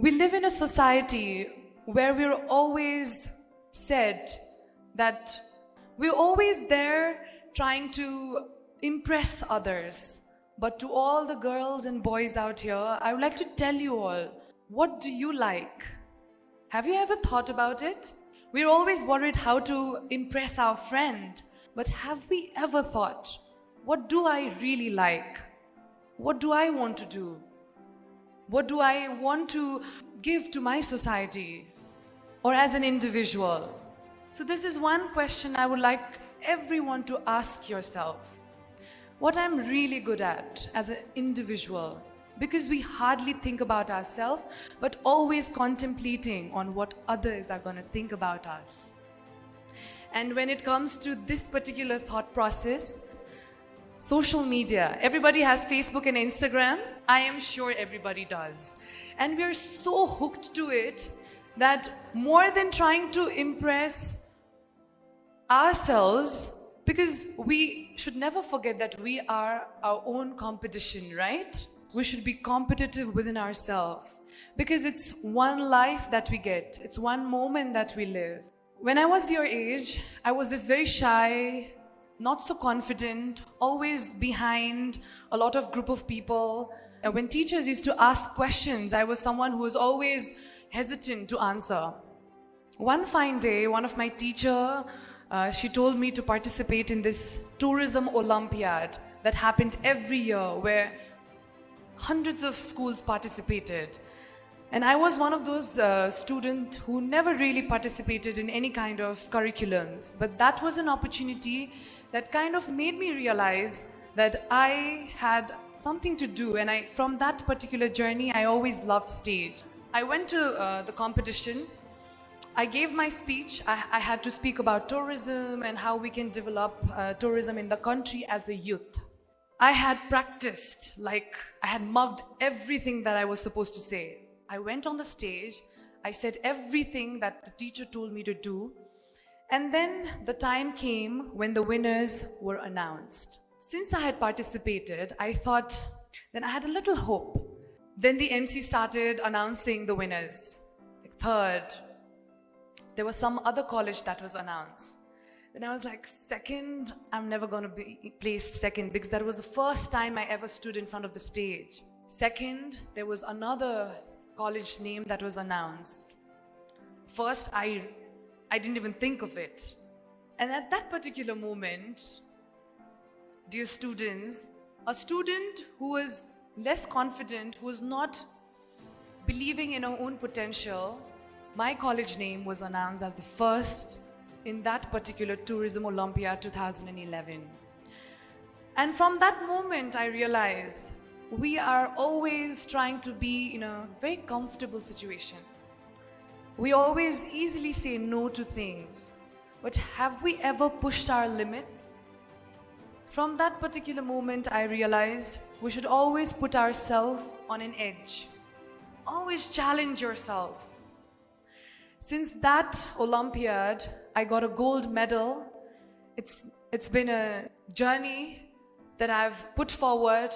We live in a society where we're always said that we're always there trying to impress others. But to all the girls and boys out here, I would like to tell you all, what do you like? Have you ever thought about it? We're always worried how to impress our friend, but have we ever thought, what do I really like? What do I want to do? What do I want to give to my society or as an individual? So this is one question I would like everyone to ask yourself. What I'm really good at as an individual, because we hardly think about ourselves, but always contemplating on what others are going to think about us. And when it comes to this particular thought process, social media, everybody has Facebook and Instagram. I am sure everybody does. And we're so hooked to it that more than trying to impress ourselves, because we should never forget that we are our own competition, right? We should be competitive within ourselves because it's one life that we get. It's one moment that we live. When I was your age, I was this very shy, not so confident, always behind a lot of group of people. And when teachers used to ask questions, I was someone who was always hesitant to answer. One fine day, one of my teacher, she told me to participate in this tourism Olympiad that happened every year where hundreds of schools participated. And I was one of those students who never really participated in any kind of curriculums. But that was an opportunity that kind of made me realize that I had something to do. And from that particular journey, I always loved stage. I went to the competition. I gave my speech. I had to speak about tourism and how we can develop tourism in the country as a youth. I had practiced, like I had mugged everything that I was supposed to say. I went on the stage, I said everything that the teacher told me to do, and then the time came when the winners were announced. Since I had participated, I thought, then I had a little hope. Then the MC started announcing the winners. Like third, there was some other college that was announced. Then I was like, second, I'm never going to be placed second because that was the first time I ever stood in front of the stage. Second, there was another college name that was announced. First, I didn't even think of it. And at that particular moment, dear students, a student who was less confident, who was not believing in her own potential, my college name was announced as the first in that particular Tourism Olympiad 2011. And from that moment, I realized we are always trying to be in a very comfortable situation. We always easily say no to things. But have we ever pushed our limits? From that particular moment, I realized we should always put ourselves on an edge. Always challenge yourself. Since that Olympiad, I got a gold medal. It's been a journey that I've put forward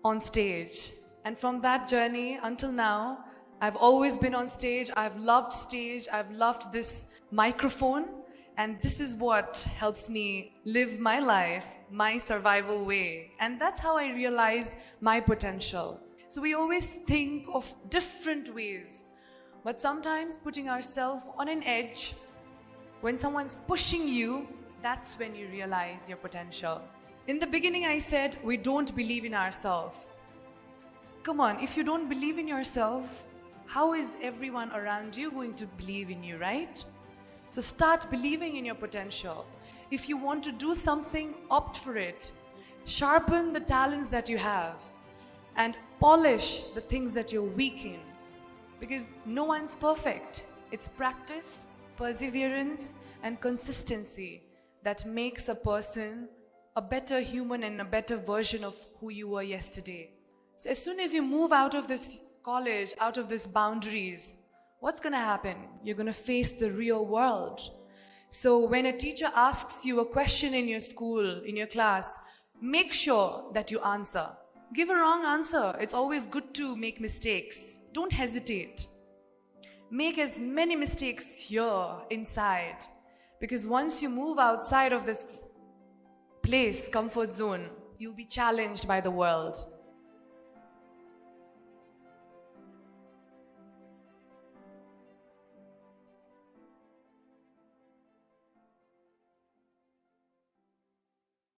on stage. And from that journey until now, I've always been on stage. I've loved stage. I've loved this microphone. And this is what helps me live my life, my survival way. And that's how I realized my potential. So we always think of different ways. But sometimes putting ourselves on an edge, when someone's pushing you, that's when you realize your potential. In the beginning, I said we don't believe in ourselves. Come on, if you don't believe in yourself, how is everyone around you going to believe in you, right? So start believing in your potential. If you want to do something, opt for it. Sharpen the talents that you have and polish the things that you're weak in. Because no one's perfect. It's practice, perseverance, and consistency that makes a person a better human and a better version of who you were yesterday. So as soon as you move out of this college, out of these boundaries, what's going to happen? You're going to face the real world. So when a teacher asks you a question in your school, in your class, make sure that you answer. Give a wrong answer. It's always good to make mistakes. Don't hesitate. Make as many mistakes here inside. Because once you move outside of this place, comfort zone, you'll be challenged by the world.